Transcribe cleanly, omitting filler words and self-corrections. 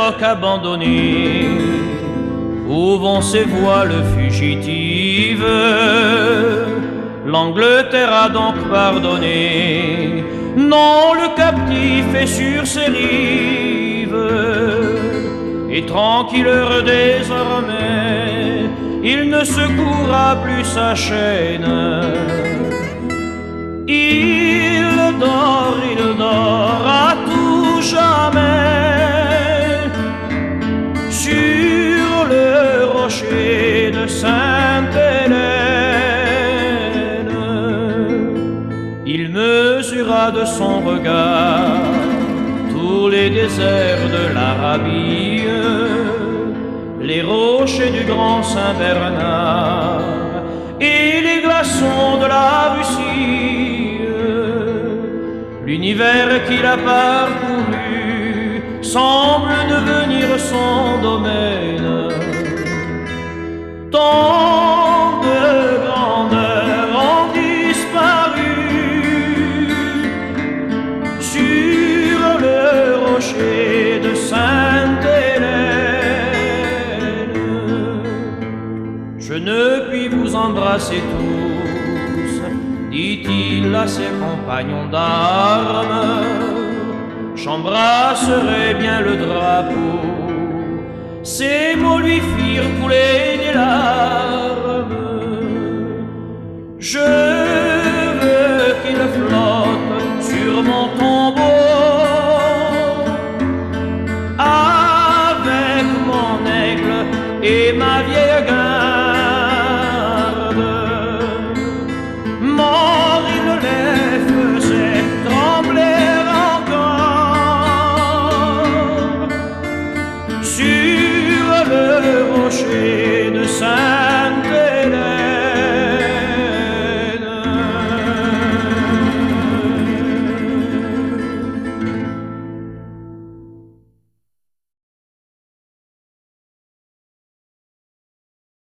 rocs abandonnés, où vont ces voiles fugitives? L'Angleterre a donc pardonné. Non, le captif est sur ses rives, et tranquilleur désormais, il ne secourra plus sa chaîne. Il dort à tout jamais sur le rocher de Sainte-Hélène. Il mesura de son regard tous les déserts de l'Arabie, les rochers du Grand Saint-Bernard et les glaçons de la Russie. L'univers qu'il a parcouru semble devenir son domaine. Tant de grandeurs ont disparu sur le rocher de Sainte-Hélène. Je ne puis vous embrasser tous, dit-il à ses compagnons d'armes. J'embrasserai bien le drapeau. Ces mots lui firent couler des larmes. Je veux qu'il flotte sur mon tombeau avec mon aigle et ma vieille garde. Mort, il les faisait trembler encore sur le rocher